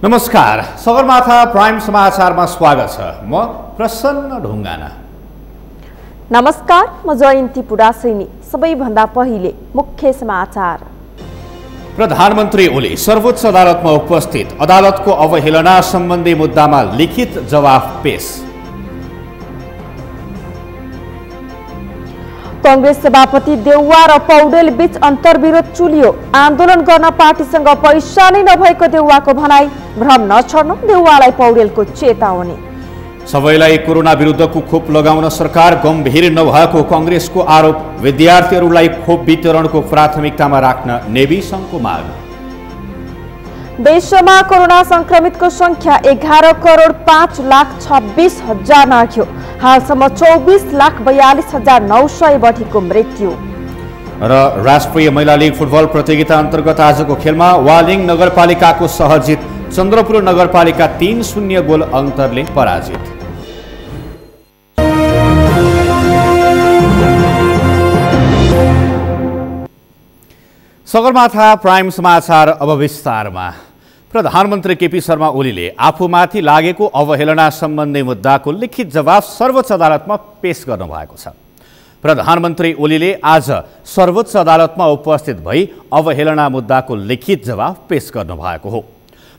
नमस्कार, सगरमाथा प्राइम समाचारमा स्वागत छ। म प्रसन्न ढुङ्गाना। नमस्कार, म जयन्ती पुडासैनी। सबैभन्दा पहिले मुख्य समाचार। प्रधानमन्त्री ओली सर्वोच्च अदालतमा उपस्थित, अदालतको अवहेलना सम्बन्धी मुद्दामा लिखित जवाफ पेश। कांग्रेस सभापति देउवा र पौडेल बीच अन्तर्विरोध चुलियो। आन्दोलन गर्न पार्टीसँग पैसा नै नभएको देउवाको भनाई। भ्रम नछड्नु, देउवालाई पौडेलको चेतावनी। सबैलाई कोरोना विरुद्धको खोप लगाउन सरकार गम्भीर नभएको कांग्रेसको आरोप। विद्यार्थीहरूलाई खोप वितरणको प्राथमिकतामा राख्न नेभी सङ्घको माग। देशमा कोरोना संक्रमितको संख्या 11,05,26,000 नाघ्यो। हालसम्म 24,42,900 बढीको मृत्यु। र राष्ट्रिय महिला लीग फुटबल प्रतियोगिता अन्तर्गत आजको खेलमा वालिङ नगरपालिकाको सहजित, चन्द्रपुर नगरपालिका 3-0 गोल अन्तरले पराजित। सगरमाथा प्राइम समाचार अब विस्तारमा। प्रधानमन्त्री केपी शर्मा ओलीले आफूमाथि लागेको अवहेलना सम्बन्धी मुद्दाको लिखित जवाफ सर्वोच्च अदालतमा पेश गर्नुभएको छ। प्रधानमन्त्री ओलीले आज सर्वोच्च अदालतमा उपस्थित भई अवहेलना मुद्दाको लिखित जवाफ पेश गर्नुभएको हो।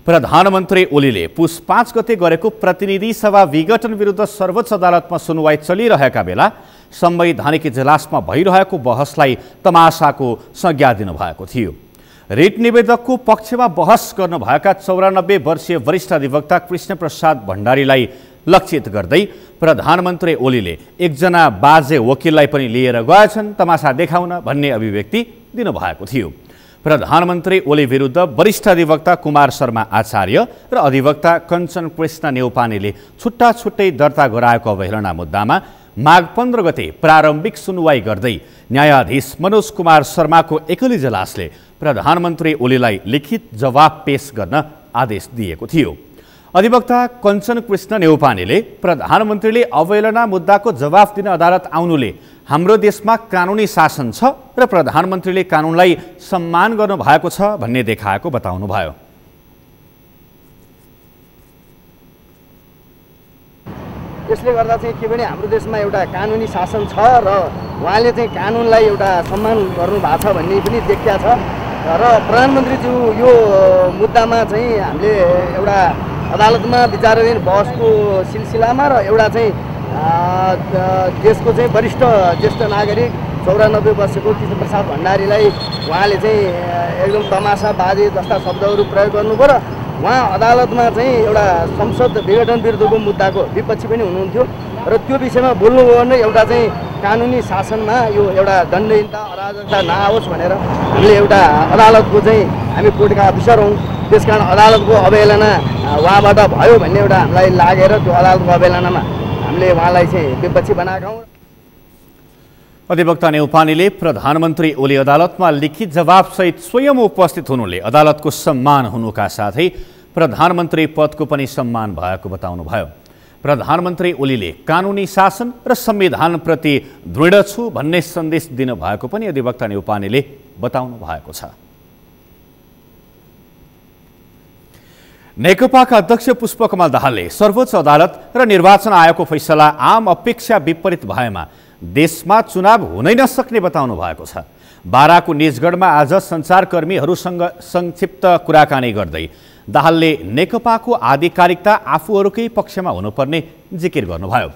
प्रधानमन्त्री ओलीले पुस 5 गते गरेको प्रतिनिधि सभा विघटन विरुद्ध सर्वोच्च अदालतमा सुनवाई चलिरहेका बेला संवैधानिक इजलासमा भइरहेको बहसलाई तमासाको संज्ञा दिनुभएको थियो। रिट निवेदकको पक्षमा बहस गर्नुभएका 94 वर्षीय वरिष्ठ अधिवक्ता कृष्णप्रसाद भण्डारीलाई लक्षित गर्दै प्रधानमन्त्री ओलीले एकजना बाजे वकिललाई पनि लिएर गएछन् तमासा देखाउन भन्ने अभिव्यक्ति दिनुभएको थियो। प्रधानमन्त्री ओली विरुद्ध वरिष्ठ अधिवक्ता कुमार शर्मा आचार्य र अधिवक्ता कञ्चन कृष्ण नेउपानेले छुट्टा छुट्टै दर्ता गराएको अवहेलना मुद्दामा माघ 15 गते प्रारम्भिक सुनवाई गर्दै न्यायाधीश मनोज कुमार शर्माको एकल इजलासले प्रधानमन्त्री ओलीलाई लिखित जवाफ पेश गर्न आदेश दिएको थियो। अधिवक्ता कञ्चन कृष्ण नेउपानेले प्रधानमन्त्रीले अवहेलना मुद्दाको जवाफ दिन अदालत आउनुले हाम्रो देशमा कानुनी शासन छ र प्रधानमन्त्रीले कानुनलाई सम्मान गर्नु भएको छ भन्ने देखाएको बताउनुभयो। यसले गर्दा चाहिँ के भने हाम्रो देशमा एउटा कानुनी शासन छ र उहाँले चाहिँ कानुनलाई एउटा सम्मान गर्नु भएको छ भन्ने पनि देखिया छ। र प्रधानमन्त्रीज्यू यो मुद्दामा चाहिँ हामीले एउटा अदालतमा विचाराधीन बहसको सिलसिलामा र एउटा चाहिँ देशको चाहिँ वरिष्ठ ज्येष्ठ नागरिक 94 वर्षको कृष्णप्रसाद भण्डारीलाई उहाँले चाहिँ एकदम तमासा बाजे जस्ता शब्दहरू प्रयोग गर्नुभयो र उहाँ अदालतमा चाहिँ एउटा संसद विघटन विरुद्धको मुद्दाको विपक्षी पनि हुनुहुन्थ्यो र त्यो विषयमा बोल्नुभयो भने एउटा चाहिँ कानुनी शासनमा यो एउटा दण्डहीनता अराजकता नआओस् भनेर हामीले एउटा अदालतको चाहिँ हामी कोर्टका अफिसर हौँ, त्यसकारण अदालतको अवहेलना उहाँबाट भयो भन्ने एउटा हामीलाई लागेर त्यो अदालतको अवहेलनामा हामीले उहाँलाई चाहिँ विपक्षी बनाएका हौँ। अधिवक्ता नेउपानेले प्रधानमन्त्री ओली अदालतमा लिखित जवाफसहित स्वयं उपस्थित हुनुले अदालतको सम्मान हुनुका साथै प्रधानमन्त्री पदको पनि सम्मान भएको बताउनुभयो। प्रधानमन्त्री ओलीले कानुनी शासन र संविधानप्रति दृढ छु भन्ने सन्देश दिनुभएको पनि अधिवक्ता नेउपानेले बताउनु भएको छ। नेकपाका अध्यक्ष पुष्पकमल दाहालले सर्वोच्च अदालत र निर्वाचन आयोगको फैसला आम अपेक्षा विपरीत भएमा देशमा चुनाव हुनै नसक्ने बताउनु भएको छ। बाराको निजगढमा आज सञ्चारकर्मीहरूसँग संक्षिप्त कुराकानी गर्दै दाहालले नेकपाको आधिकारिकता आफूहरूकै पक्षमा हुनुपर्ने जिकिर गर्नुभयो।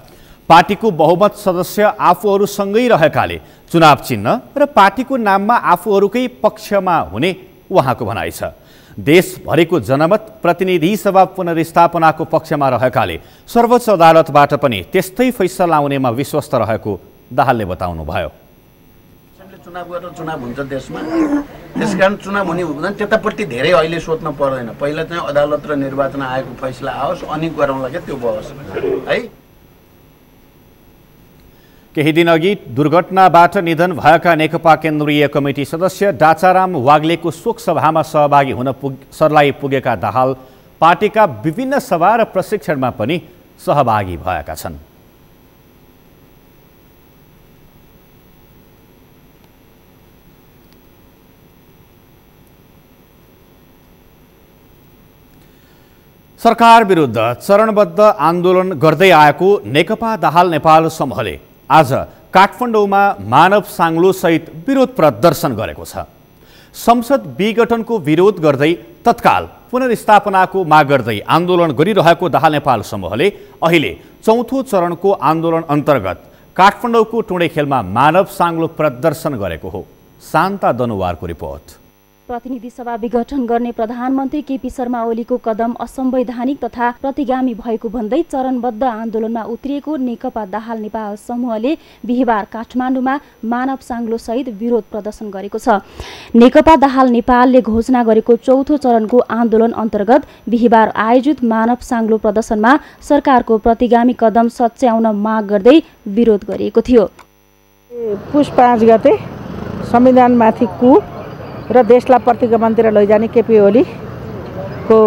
पार्टीको बहुमत सदस्य आफूहरूसँगै रहेकाले चुनाव चिन्ह र पार्टीको नाममा आफूहरूकै पक्षमा हुने उहाँको भनाइ छ। देशभरिको जनमत प्रतिनिधि सभा पुनर्स्थापनाको पक्षमा रहेकाले सर्वोच्च अदालतबाट पनि त्यस्तै फैसला आउनेमा विश्वस्त रहेको दाहालले बताउनुभयो। चुनाव गरेर चुनाव हुन्छ देशमा, त्यसकारण चुनाव हुने हुँदैन त्यतापट्टि धेरै अहिले सोध्न पर्दैन। पहिला चाहिँ अदालत र निर्वाचन आयोगको फैसला आओस् अनि गरौँला क्या त्यो बहस है। केही दिनअघि दुर्घटनाबाट निधन भएका नेकपा केन्द्रीय कमिटी सदस्य डाचाराम वाग्लेको शोक सभामा सहभागी हुन सर्लाही पुगेका दाहाल पार्टीका विभिन्न सभा र प्रशिक्षणमा पनि सहभागी भएका छन्। सरकार विरुद्ध चरणबद्ध आन्दोलन गर्दै आएको नेकपा दाहाल नेपाल समूहले आज काठमाडौँमा मानव साङ्लो सहित विरोध प्रदर्शन गरेको छ। संसद विघटनको विरोध गर्दै तत्काल पुनर्स्थापनाको माग गर्दै आन्दोलन गरिरहेको दाहाल नेपाल समूहले अहिले चौथो चरणको आन्दोलन अन्तर्गत काठमाडौँको टुँडेखेलमा मानव साङ्लो प्रदर्शन गरेको हो। शान्ता दनुवारको रिपोर्ट। प्रतिनिधि सभा विघटन गर्ने प्रधानमन्त्री केपी शर्मा ओलीको कदम असंवैधानिक तथा प्रतिगामी भएको भन्दै चरणबद्ध आन्दोलनमा उत्रिएको नेकपा दाहाल नेपाल समूहले बिहिबार काठमाडौँमा मानव साङ्लो सहित विरोध प्रदर्शन गरेको छ। नेकपा दाहाल नेपालले घोषणा गरेको चौथो चरणको आन्दोलन अन्तर्गत बिहिबार आयोजित मानव साङ्लो प्रदर्शनमा सरकारको प्रतिगामी कदम सच्याउन माग गर्दै विरोध गरिएको थियो। पुष 5 गते संविधानमाथि कु र देशलाई प्रतिगमनतिर लैजाने केपी ओलीको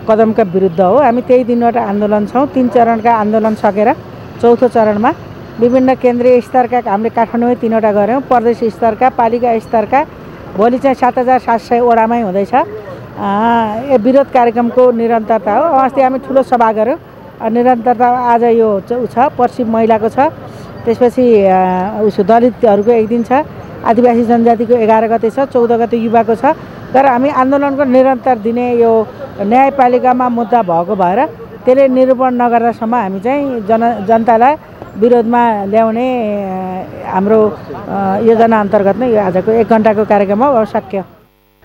कदमका विरुद्ध हो। हामी त्यही दिनबाट आन्दोलन छौँ। 3 चरणका आन्दोलन सकेर चौथो चरणमा विभिन्न केन्द्रीय स्तरका हामीले काठमाडौँमै 3वटा गऱ्यौँ, प्रदेश स्तरका, पालिका स्तरका, भोलि चाहिँ 7700 वडामै हुँदैछ। यो विरोध कार्यक्रमको निरन्तरता हो। अस्ति हामी ठुलो सभा गऱ्यौँ, निरन्तरता आज यो छ, पर्सि महिलाको छ, त्यसपछि उसो दलितहरूको एक दिन छ, आदिवासी जनजातिको 11 गते छ, 14 गते युवाको छ। तर हामी आन्दोलनको निरन्तर दिने यो न्यायपालिकामा मुद्दा भएको भएर त्यसले निरूपण नगर्दासम्म हामी चाहिँ जनतालाई विरोधमा ल्याउने हाम्रो योजना अन्तर्गत नै यो आजको 1 घण्टाको कार्यक्रम हो। सक्यो।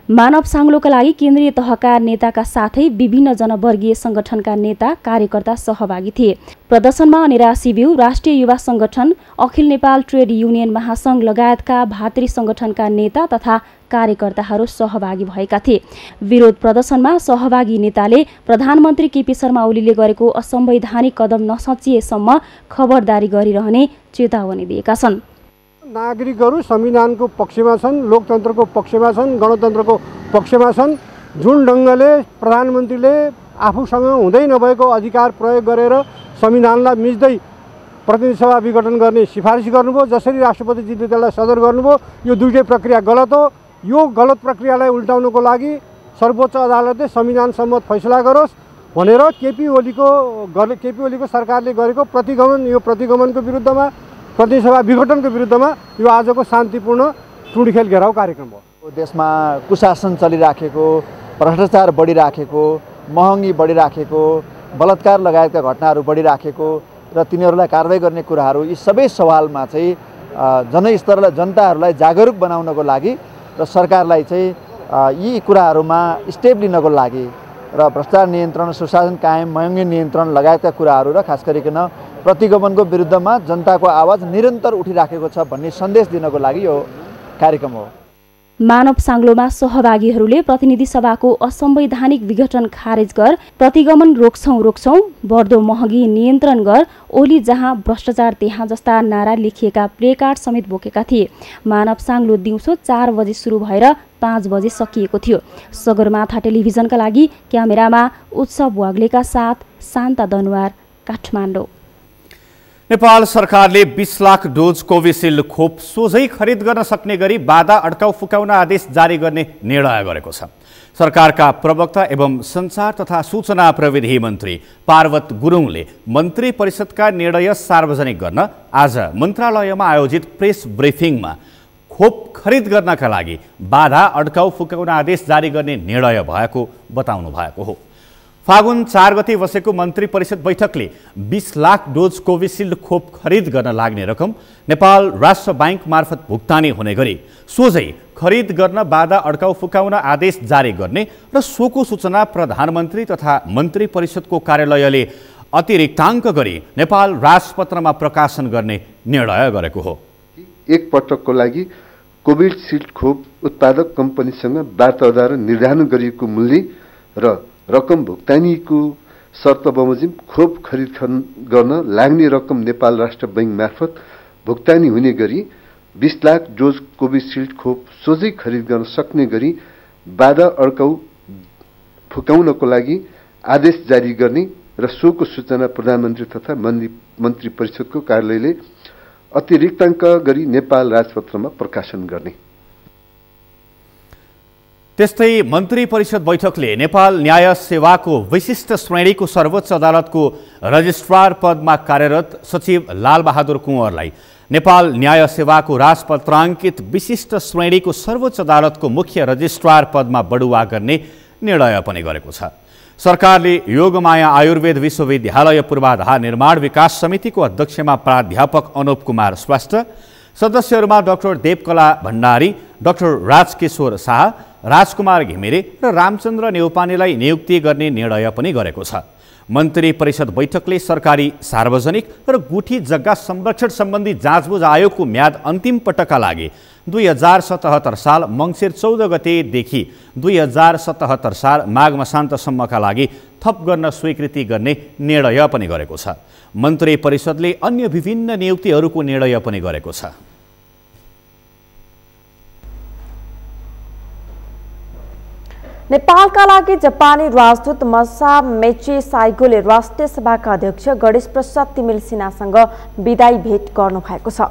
मानव साङ्लोका लागि केन्द्रीय तहका नेताका साथै विभिन्न जनवर्गीय संगठनका नेता कार्यकर्ता सहभागी थिए। प्रदर्शनमा अनिरा सिबिउ, राष्ट्रिय युवा संगठन, अखिल नेपाल ट्रेड युनियन महासंघ लगायतका भातृ संगठनका नेता तथा कार्यकर्ताहरू सहभागी भएका थिए। विरोध प्रदर्शनमा सहभागी नेताले प्रधानमन्त्री केपी शर्मा ओलीले गरेको असंवैधानिक कदम नसचिएसम्म खबरदारी गरिरहने चेतावनी दिएका छन्। नागरिकहरू संविधानको पक्षमा छन्, लोकतन्त्रको पक्षमा छन्, गणतन्त्रको पक्षमा छन्। जुन ढङ्गले प्रधानमन्त्रीले आफूसँग हुँदै नभएको अधिकार प्रयोग गरेर संविधानलाई मिच्दै प्रतिनिधि सभा विघटन गर्ने सिफारिस गर्नुभयो, जसरी राष्ट्रपतिजीले त्यसलाई सदर गर्नुभयो, यो दुईटै प्रक्रिया गलत हो। यो गलत प्रक्रियालाई उल्टाउनको लागि सर्वोच्च अदालतले संविधान सम्मत फैसला गरोस् भनेर केपी ओलीको सरकारले गरेको प्रतिगमन, यो प्रतिगमनको विरुद्धमा, प्रतिनिधि सभा विघटनको विरुद्धमा यो आजको शान्तिपूर्ण टुँडिखेल घेराउ कार्यक्रम हो। देशमा कुशासन चलिराखेको, भ्रष्टाचार बढिराखेको, महँगी बढिराखेको, बलात्कार लगायतका घटनाहरू बढिराखेको र तिनीहरूलाई कारबाही गर्ने कुराहरू, यी सबै सवालमा चाहिँ जनस्तरलाई, जनताहरूलाई जागरुक बनाउनको लागि र सरकारलाई चाहिँ यी कुराहरूमा स्टेप लिनको लागि र भ्रष्टाचार नियन्त्रण, सुशासन कायम, महँगी नियन्त्रण लगायतका कुराहरू र खास गरिकन प्रतिगमनको विरुद्धमा जनताको आवाज निरन्तर उठिराखेको छ भन्ने सन्देश दिनको लागि यो कार्यक्रम हो। मानव साङ्लोमा सहभागीहरूले प्रतिनिधि सभाको असंवैधानिक विघटन खारेज गर, प्रतिगमन रोक्छौं, बढ्दो महँगी नियन्त्रण गर, ओली जहाँ भ्रष्टाचार त्यहाँ जस्ता नारा लेखिएका प्लेकार्ड समेत बोकेका थिए। मानव साङ्लो दिउँसो 4 बजे सुरु भएर 5 बजे सकिएको थियो। सगरमाथा टेलिभिजनका लागि क्यामेरामा उत्सव वाग्लेका साथ शान्ता दनुवार, काठमाडौँ। नेपाल सरकारले 20 लाख डोज कोभिसिल्ड खोप सोझै खरिद गर्न सक्ने गरी बाधा अड्काउ फुकाउन आदेश जारी गर्ने निर्णय गरेको छ। सरकारका प्रवक्ता एवं सञ्चार तथा सूचना प्रविधि मन्त्री पार्वत गुरुङले मन्त्री परिषदका निर्णय सार्वजनिक गर्न आज मन्त्रालयमा आयोजित प्रेस ब्रिफिङमा खोप खरिद गर्नका लागि बाधा अड्काउ फुकाउन आदेश जारी गर्ने निर्णय भएको बताउनु भएको हो। फागुन 4 गते बसेको मन्त्री परिषद बैठकले 20 लाख डोज कोभिसिल्ड खोप खरिद गर्न लाग्ने रकम नेपाल राष्ट्र बैंक मार्फत भुक्तानी हुने गरी सोझै खरिद गर्न बाधा अड्काउ फुकाउन आदेश जारी गर्ने र सोको सूचना प्रधानमन्त्री तथा मन्त्री परिषदको कार्यालयले अतिरिक्ताङ्क गरी नेपाल राजपत्रमा प्रकाशन गर्ने निर्णय गरेको हो। एक पटकको लागि कोभिसिल्ड खोप उत्पादक कम्पनीसँग वार्ताद्वारा निर्धारण गरिएको मूल्य र रकम भुक्तानीको शर्त बमोजिम खोप खरिद गर्न लाग्ने रकम नेपाल राष्ट्र बैंक मार्फत भुक्तानी हुने गरी 20 लाख डोज कोभिसिल्ड खोप सोझै खरिद गर्न सक्ने गरी बाधा अड्काउ फुकाउनको लागि आदेश जारी गर्ने र सोको सूचना प्रधानमन्त्री तथा मन्त्री परिषदको कार्यालयले अतिरिक्ताङ्क गरी नेपाल राजपत्रमा प्रकाशन गर्ने। त्यस्तै मन्त्री परिषद बैठकले नेपाल न्याय सेवाको विशिष्ट श्रेणीको सर्वोच्च अदालतको रजिस्ट्रार पदमा कार्यरत सचिव लालबहादुर कुँवरलाई नेपाल न्याय सेवाको राजपत्राङ्कित विशिष्ट श्रेणीको सर्वोच्च अदालतको मुख्य रजिस्ट्रार पदमा बढुवा गर्ने निर्णय पनि गरेको छ। सरकारले योगमाया आयुर्वेद विश्वविद्यालय पूर्वाधार निर्माण विकास समितिको अध्यक्षमा प्राध्यापक अनुप कुमार श्रेष्ठ, सदस्यहरूमा डाक्टर देवकला भण्डारी, डाक्टर राजकिशोर शाह, राजकुमार घिमिरे र रामचन्द्र नेउपानेलाई नियुक्ति गर्ने निर्णय पनि गरेको छ। मन्त्री परिषद बैठकले सरकारी सार्वजनिक र गुठी जग्गा संरक्षण सम्बन्धी जाँचबुझ आयोगको म्याद अन्तिम पटकका लागि 2077 साल मङ्सिर 14 गतेदेखि 2077 साल माघ मसान्तसम्मका लागि थप गर्न स्वीकृति गर्ने निर्णय पनि गरेको छ। मन्त्री परिषदले अन्य विभिन्न नियुक्तिहरूको निर्णय पनि गरेको छ। नेपालका लागि जापानी राजदूत मसामिची साइगोले राष्ट्रिय सभाका अध्यक्ष गणेश प्रसाद तिमिल सिन्हासँग विदाई भेट गर्नुभएको छ।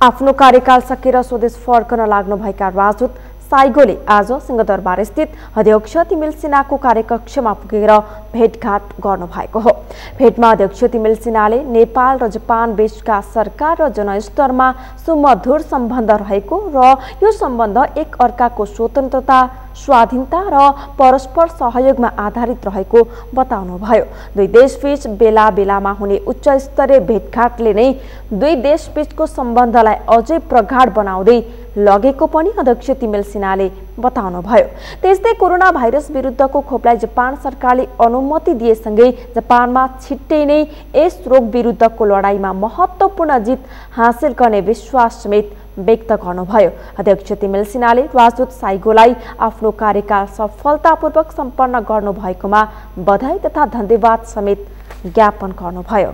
आफ्नो कार्यकाल सकेर स्वदेश फर्कन लाग्नुभएका राजदूत साइगोले आज सिंहदरबार स्थित अध्यक्ष तिमिल सिन्हाको कार्यकक्षमा पुगेर भेटघाट गर्नुभएको हो। भेटमा अध्यक्ष तिमिल सिन्हाले नेपाल र जापान बीचका सरकार र जनस्तरमा सुमधुर सम्बन्ध रहेको र यो सम्बन्ध एक अर्काको स्वतन्त्रता, स्वाधीनता र परस्पर सहयोगमा आधारित रहेको बताउनुभयो। दुई देशबीच बेला बेलामा हुने उच्च स्तरीय भेटघाटले नै दुई देशबीचको सम्बन्धलाई अझै प्रगाढ बनाउँदै लगेको पनि अध्यक्ष तिमिल सिन्हाले बताउनुभयो। त्यस्तै कोरोना भाइरस विरुद्धको खोपलाई जापान सरकारले अनुमति दिएसँगै जापानमा छिट्टै नै यस रोग विरुद्धको लडाईँमा महत्त्वपूर्ण जित हासिल गर्ने विश्वास समेत व्यक्त गर्नुभयो। अध्यक्ष तिमिल सिन्हाले राजदूत साइगोलाई आफ्नो कार्यकाल सफलतापूर्वक सम्पन्न गर्नुभएकोमा बधाई तथा धन्यवाद समेत ज्ञापन गर्नुभयो।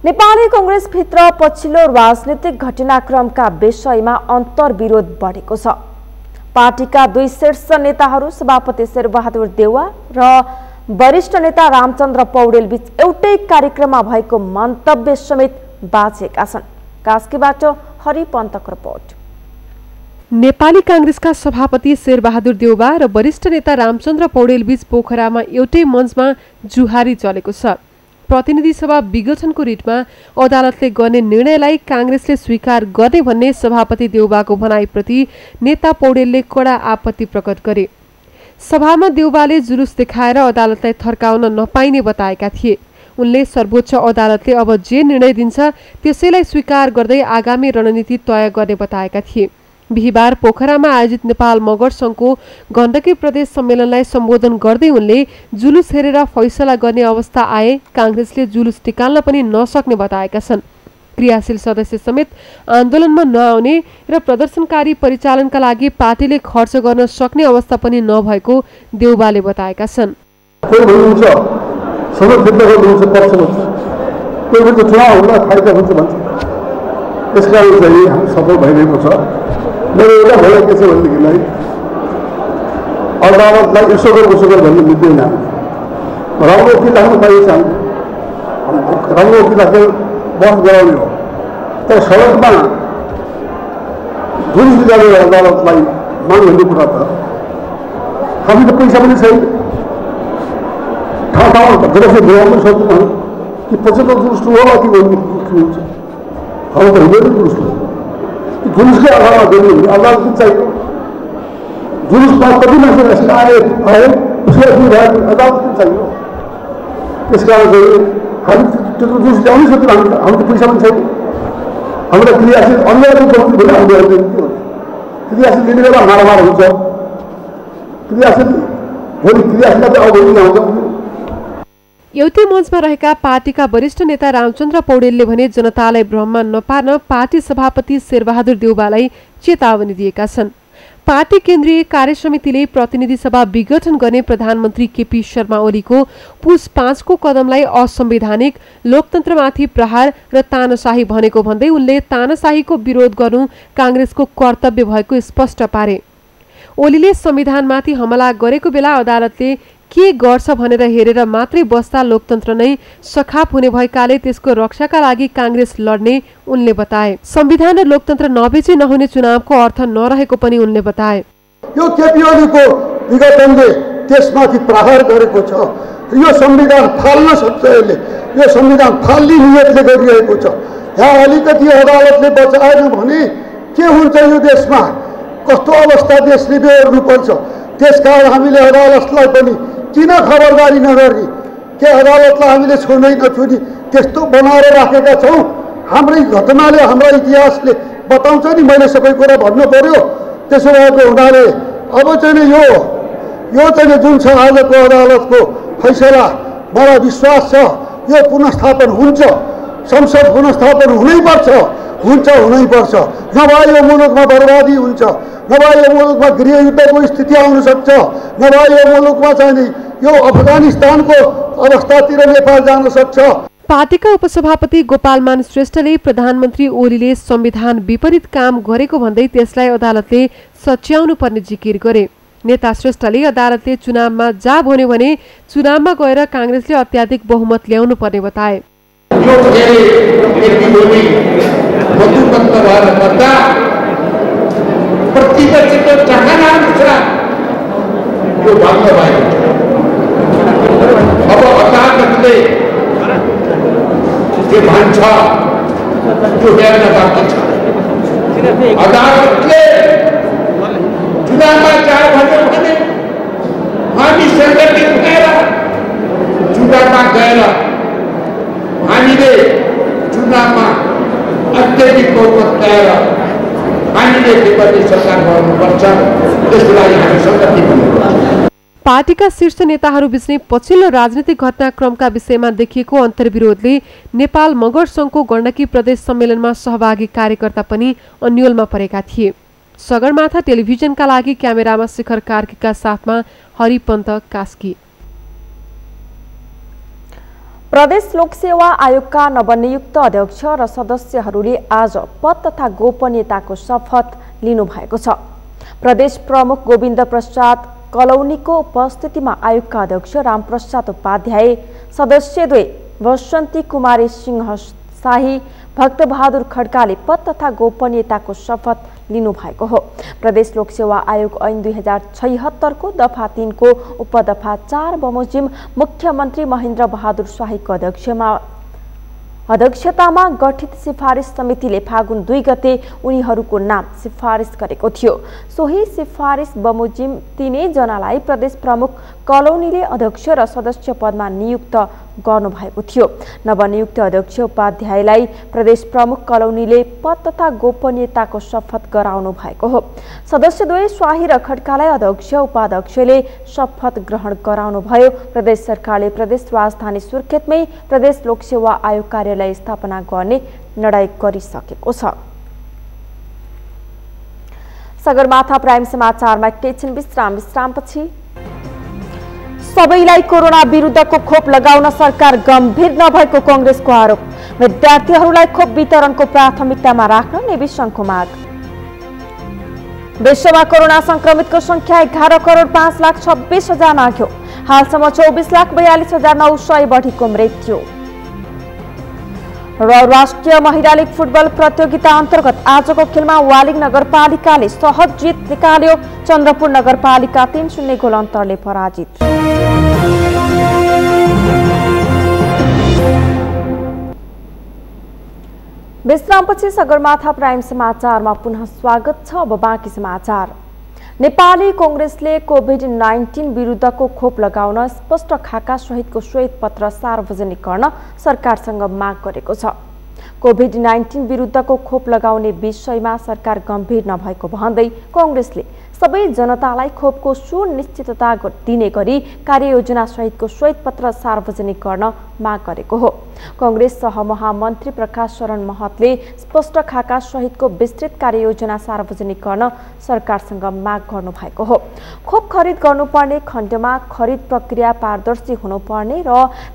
नेपाली कांग्रेसभित्र पछिल्लो राजनीतिक घटनाक्रमका विषयमा अन्तर्विरोध बढेको छ। पार्टीका दुई शीर्ष नेताहरू सभापति शेरबहादुर देउवा र वरिष्ठ नेता रामचन्द्र पौडेल बीच एउटै कार्यक्रममा भएको मन्तव्य समेत बाँचेका छन्। कास्कीबाट हरिपन्तको रिपोर्ट। नेपाली कांग्रेसका सभापति शेरबहादुर देउवा र वरिष्ठ नेता रामचन्द्र पौडेल बीच पोखरामा एउटै मञ्चमा जुहारी चलेको छ। प्रतिनिधि सभा विघटनको रिटमा अदालतले गर्ने निर्णयलाई कांग्रेसले स्वीकार गर्ने भन्ने सभापति देउवाको भनाइप्रति नेता पौडेलले कडा आपत्ति प्रकट गरे। सभामा देउवाले जुलुस देखाएर अदालतलाई थर्काउन नपाइने बताएका थिए। उनले सर्वोच्च अदालतले अब जे निर्णय दिन्छ त्यसैलाई स्वीकार गर्दै आगामी रणनीति तय गर्ने बताएका थिए। बिहिबार पोखरामा आयोजित नेपाल मगर संघको गण्डकी प्रदेश सम्मेलनलाई सम्बोधन गर्दै उनले जुलुस हेरेर फैसला गर्ने अवस्था आए कांग्रेसले जुलुस निकाल्न पनि नसक्ने बताएका छन्। क्रियाशील सदस्य समेत आन्दोलनमा नआउने र प्रदर्शनकारी परिचालनका लागि पार्टीले खर्च गर्न सक्ने अवस्था पनि नभएको देउवाले बताएका छन्। मेरो एउटा भनाइ के छ भनेदेखिलाई अदालतलाई यसो भन्ने बुझ्दैन। राम्रो वकिल राख्नु पाइन्छ, राम्रो वकिल राखेर बहस गराउने हो। तर सडकमा जुलुस निकालेर अदालतलाई माग भन्ने कुरा त हामी त पैसा पनि छैन, ठाउँ ठाउँमा गएर बोलाउनु सक्दैन कि पछिल्लो जुलुस होला कि भन्ने हुन्छ। अब त हुँदैन जुलुस, जुलुसकै आधारमा गर्ने भने अदालत पनि चाहियो। जुलुसमा कति मान्छे आए उसले अदालत पनि चाहियो। त्यस कारण चाहिँ हामी त्यो जुलुस ल्याउनै सक्दैन। हामी त पैसा पनि छैन। हामीलाई क्रियाशील अन्यको गल्ती भने हामीले के हो, क्रियाशील लिने बेला मारामार हुन्छ। क्रियाशील भोलि क्रियाशीलता अब भोलि आउँछ। एउटै मञ्चमा रहेका पार्टीका वरिष्ठ नेता रामचन्द्र पौडेलले भने जनतालाई भ्रममा नपार्न पार्टी सभापति शेरबहादुर देउवालाई चेतावनी दिएका छन्। पार्टी केन्द्रीय कार्यसमितिले प्रतिनिधि सभा विघटन गर्ने प्रधानमन्त्री केपी शर्मा ओलीको पुस 5 को कदमलाई असंवैधानिक, लोकतन्त्रमाथि प्रहार र तानाशाही भनेको भन्दै उनले तानाशाहीको विरोध गर्नु कांग्रेसको कर्तव्य भएको स्पष्ट पारे। ओलीले संविधानमाथि हमला गरेको बेला अदालतले के गर्छ भनेर हेरेर मात्रै बस्दा लोकतन्त्र नै सखाप हुने भएकाले त्यसको रक्षाका लागि कांग्रेस लड्ने उनले बताए। संविधान र लोकतन्त्र नबेची नहुने चुनावको अर्थ नरहेको पनि उनले बताए। यो केपी ओलीको विघटनले त्यसमाथि प्रहार गरेको छ। यो संविधान फाल्न सक्छ, यो संविधान फाल्ने नियतले गरिरहेको छ। यहाँ अलिकति अदालतले बचाएन भने के हुन्छ यो देशमा, कस्तो अवस्था देशले बेहोर्नुपर्छ। त्यसकारण हामीले अदालतलाई पनि किन खबरदारी नगर्ने, के अदालतलाई हामीले छुनै नछुने त्यस्तो बनाएर राखेका छौँ। हाम्रै घटनाले हाम्रा इतिहासले बताउँछ नि, मैले सबै कुरा भन्नु पर्यो। त्यसो भएको हुनाले अब चाहिँ यो चाहिँ जुन छ आजको अदालतको फैसला, मलाई विश्वास छ यो पुनस्थापन हुन्छ। संसद पुनस्थापन हुनैपर्छ, हुनैपर्छ। नभए यो मुलुकमा बर्बादी हुन्छ, नभए यो मुलुकमा गृहयुद्धको स्थिति आउन सक्छ, नभए यो मुलुकमा चाहिँ यो अफगानिस्तानको अवस्थातिर नेपाल जान सक्छ। पार्टीका उपसभापति गोपालमान श्रेष्ठले प्रधानमन्त्री ओलीले संविधान विपरीत काम गरेको भन्दै त्यसलाई अदालतले सच्याउनु पर्ने जिकिर गरे। नेता श्रेष्ठले अदालतले चुनावमा जा भन्यो भने चुनावमा गएर कांग्रेसले अत्याधिक बहुमत ल्याउनु पर्ने बताए। अदालतले चुनावमा जाए भने हामी सङ्गठित भएर चुनावमा गएर हामीले चुनावमा अत्याधिक बहुमत ल्याएर हामीले विपरीत सरकार गर्नुपर्छ। त्यसको लागि हामी सङ्गठित हुनुपर्छ। पार्टीका शीर्ष नेताहरूबीच नै पछिल्लो राजनीतिक घटनाक्रमका विषयमा देखिएको अन्तर्विरोधले नेपाल मगर सङ्घको गण्डकी प्रदेश सम्मेलनमा सहभागी कार्यकर्ता पनि अन्योलमा परेका थिए। सगरमाथा टेलिभिजनका लागि क्यामेरामा शिखर कार्कीका साथमा हरिपन्त कास्की। प्रदेश लोकसेवा आयोगका नवनियुक्त अध्यक्ष र सदस्यहरूले आज पद तथा गोपनीयताको शपथ लिनुभएको छ। प्रदेश प्रमुख गोविन्द प्रसाद कलौनीको उपस्थितिमा आयोगका अध्यक्ष रामप्रसाद उपाध्याय, सदस्यद्वय वसन्ती कुमारी सिंह शाही, भक्तबहादुर खड्काले पद तथा गोपनीयताको शपथ लिनुभएको हो। प्रदेश लोकसेवा आयोग ऐन 2076 को दफा 3 को उपदफा 4 बमोजिम मुख्यमन्त्री महेन्द्र बहादुर शाहीको अध्यक्षतामा गठित सिफारिस समितिले फागुन 2 गते उनीहरूको नाम सिफारिस गरेको थियो। सोही सिफारिस बमोजिम तीनै जनालाई प्रदेश प्रमुख कलौनीले अध्यक्ष र सदस्य पदमा नियुक्त गर्नुभएको थियो। नवनियुक्त अध्यक्ष उपाध्यायलाई प्रदेश प्रमुख कलौनीले पद तथा गोपनीयताको शपथ गराउनु भएको हो। सदस्यद्वय शाही र खड्कालाई अध्यक्ष उपाध्यक्षले शपथ ग्रहण गराउनु भयो। प्रदेश सरकारले प्रदेश राजधानी सुर्खेतमै प्रदेश लोकसेवा आयोग कार्यालय स्थापना गर्ने निर्णय गरिसकेको छ। सगरमाथा प्राइम समाचारमा एकैछिन विश्रामपछि सबैलाई कोरोना विरुद्धको खोप लगाउन सरकार गम्भीर नभएको कांग्रेसको आरोप। विद्यार्थीहरूलाई खोप वितरणको प्राथमिकतामा राख्न नेवी संघको माग। विश्वमा कोरोना संक्रमितको संख्या 11,05,26,000 नाग्यो। हालसम्म 24,42,900 बढीको मृत्यु। र राष्ट्रिय महिला लीग फुटबल प्रतियोगिता अन्तर्गत आजको खेलमा वालिङ नगरपालिकाले सहज जित निकाल्यो। चन्द्रपुर नगरपालिका 3-0 गोल अन्तरले पराजित। विश्रामपछि सगरमाथा प्राइम समाचारमा पुनः स्वागत छ। अब बाँकी समाचार। नेपाली कांग्रेसले कोभिड-19 विरुद्धको खोप लगाउन स्पष्ट खाका सहितको श्वेत पत्र सार्वजनिक गर्न सरकारसँग माग गरेको छ। कोभिड-19 विरुद्धको खोप लगाउने विषयमा सरकार गम्भीर नभएको भन्दै कांग्रेसले सबै जनतालाई खोपको सुनिश्चितता दिने गरी कार्ययोजना सहितको श्वेत पत्र सार्वजनिक गर्न माग गरेको हो। कांग्रेस सहमहामन्त्री प्रकाश शरण महतले स्पष्ट खाका सहितको विस्तृत कार्ययोजना सार्वजनिक गर्न सरकारसँग माग गर्नु भएको हो। खोप खरिद गर्नुपर्ने खण्डमा खरिद प्रक्रिया पारदर्शी हुनुपर्ने र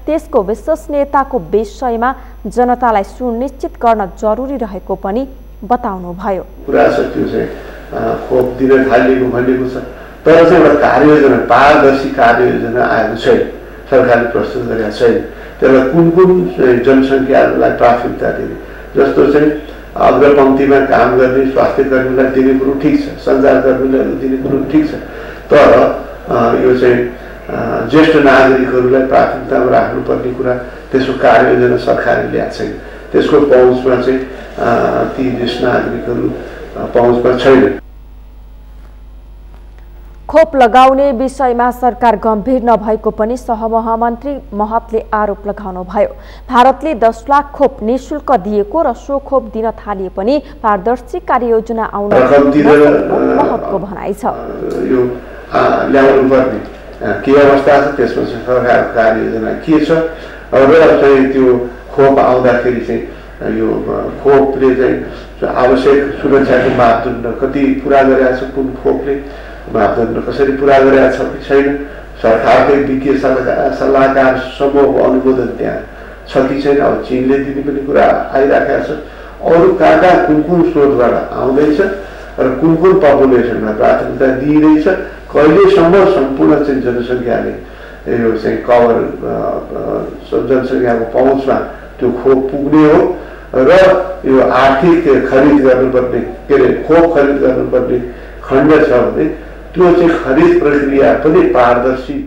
त्यसको विश्वसनीयताको विषयमा जनतालाई सुनिश्चित गर्न जरुरी रहेको पनि बताउनु भयो। खोप दिन थालिएको भनेको छ। तर चाहिँ एउटा कार्ययोजना पारदर्शी कार्ययोजना आएको छैन, सरकारले प्रस्तुत गरेका छैन। त्यसलाई कुन कुन जनसङ्ख्यालाई प्राथमिकता दिने, जस्तो चाहिँ अग्रपङ्क्तिमा काम गर्ने स्वास्थ्य कर्मीलाई दिने कुरो ठिक छ, सञ्चारकर्मीलाई दिने कुरो ठिक छ, तर यो चाहिँ ज्येष्ठ नागरिकहरूलाई प्राथमिकतामा राख्नुपर्ने कुरा त्यसको कार्ययोजना सरकारले ल्याएको छैन। त्यसको पहुँचमा चाहिँ ती ज्येष्ठ नागरिकहरू पहुँचमा छैन। खोप लगाउने विषयमा सरकार गम्भीर नभएको पनि सहमहामन्त्री महतले आरोप लगाउनुभयो। भारतले 10 लाख खोप निःशुल्क दिएको र सो खोप दिन थालिए पनि पारदर्शी कार्ययोजना आउन महतको भनाइ छ। यो ल्याउनु पर्ने के अवस्था छ, त्यसमा चाहिँ सरकारको कार्ययोजना के छ र चाहिँ त्यो खोप आउँदाखेरि चाहिँ यो खोपले चाहिँ आवश्यक सुरक्षाको मापदण्ड कति पुरा गरेका छ, कुन खोपले मापदण्ड कसरी पुरा गरेका छ कि छैन, सरकारकै वित्तीय सल्लाहकार समूहको अनुमोदन त्यहाँ छ कि छैन। अब चीनले दिने पनि कुरा आइराखेका छ। अरू कहाँ कुन कुन स्रोतबाट आउँदैछ र कुन कुन पपुलेसनमा प्राथमिकता दिइरहेछ, कहिलेसम्म सम्पूर्ण चाहिँ जनसङ्ख्याले यो चाहिँ कभर जनसङ्ख्याको पहुँचमा त्यो खोप पुग्ने हो र यो आर्थिक खरिद गर्नुपर्ने के अरे खोप खरिद गर्नुपर्ने खण्ड छ भने त्यो चाहिँ खरिद प्रक्रिया पनि पारदर्शी।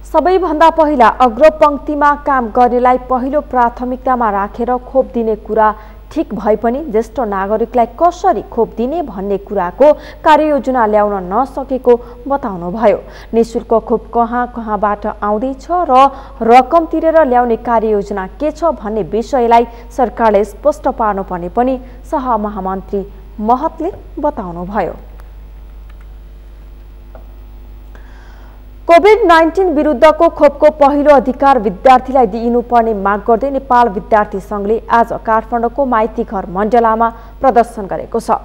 सबैभन्दा पहिला अग्रपङ्क्तिमा काम गर्नेलाई पहिलो प्राथमिकतामा राखेर खोप दिने कुरा ठिक भए पनि ज्येष्ठ नागरिकलाई कसरी खोप दिने भन्ने कुराको कार्ययोजना ल्याउन नसकेको बताउनुभयो। निःशुल्क खोप कहाँबाट आउँदैछ र रकम तिरेर ल्याउने कार्ययोजना के छ भन्ने विषयलाई सरकारले स्पष्ट पार्नुपर्ने पनि सहमहामन्त्री महतले बताउनुभयो। कोभिड-19 विरुद्धको खोपको पहिलो अधिकार विद्यार्थीलाई दिइनुपर्ने माग गर्दै नेपाल विद्यार्थी संघले आज काठमाडौँको माइतीघर मण्डलामा प्रदर्शन गरेको छ।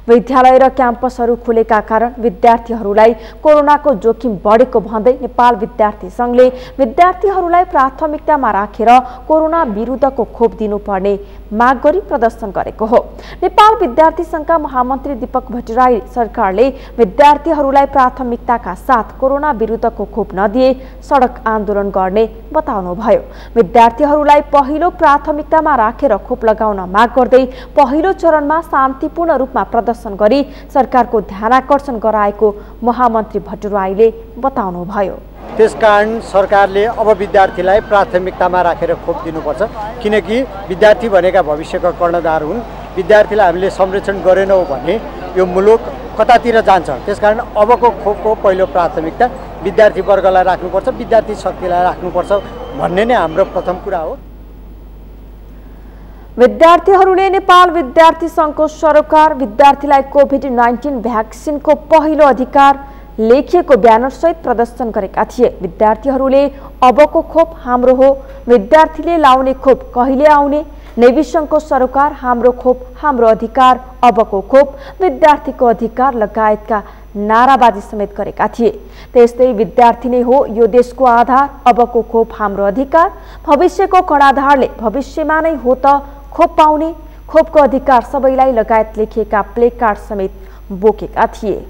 विद्यालय र क्याम्पसहरू खुलेका कारण विद्यार्थीहरूलाई कोरोनाको जोखिम बढेको भन्दै नेपाल विद्यार्थी संघले विद्यार्थीहरूलाई प्राथमिकतामा राखेर कोरोना विरुद्धको खोप दिनुपर्ने माग गरी प्रदर्शन गरेको हो। नेपाल विद्यार्थी संघका महामन्त्री दीपक भट्टराई सरकारले विद्यार्थीहरूलाई प्राथमिकताका साथ कोरोना विरुद्धको खोप नदिए सडक आन्दोलन गर्ने बताउनुभयो। विद्यार्थीहरूलाई पहिलो प्राथमिकतामा राखेर खोप लगाउन माग गर्दै पहिलो चरणमा शान्तिपूर्ण रूपमा प्रदर्शन गरी सरकारको ध्यानाकर्षण गराएको महामन्त्री भट्टराईले बताउनुभयो। त्यसकारण सरकारले अब विद्यार्थीलाई प्राथमिकतामा राखेर खोप दिनुपर्छ, किनकि विद्यार्थी भनेका भविष्यका कर्णधार हुन्। विद्यार्थीलाई हामीले संरक्षण गरेनौँ भने यो मुलुक कतातिर जान्छ। त्यसकारण अबको खोपको पहिलो प्राथमिकता विद्यार्थी वर्गलाई राख्नुपर्छ, विद्यार्थी शक्तिलाई राख्नुपर्छ भन्ने नै हाम्रो प्रथम कुरा हो। विद्यार्थीहरूले नेपाल विद्यार्थी संघको सरोकार विद्यार्थीलाई कोभिड-19 भ्याक्सिनको पहिलो अधिकार लेखिएको ब्यानर सहित प्रदर्शन गरेका थिए। विद्यार्थीहरूले अबको खोप हाम्रो हो, विद्यार्थीले लाउने खोप कहिले आउने, नेभी संघको सरोकार हाम्रो खोप हाम्रो अधिकार, अबको खोप विद्यार्थीको अधिकार लगायतका नाराबाजी समेत गरेका थिए। त्यस्तै विद्यार्थी नै हो यो देशको आधार, अबको खोप हाम्रो अधिकार, भविष्यको कर्णाधारले भविष्यमा नै हो त खोप पाउने, खोपको अधिकार सबैलाई लगायत लेखिएका प्ले कार्ड समेत बोकेका थिए।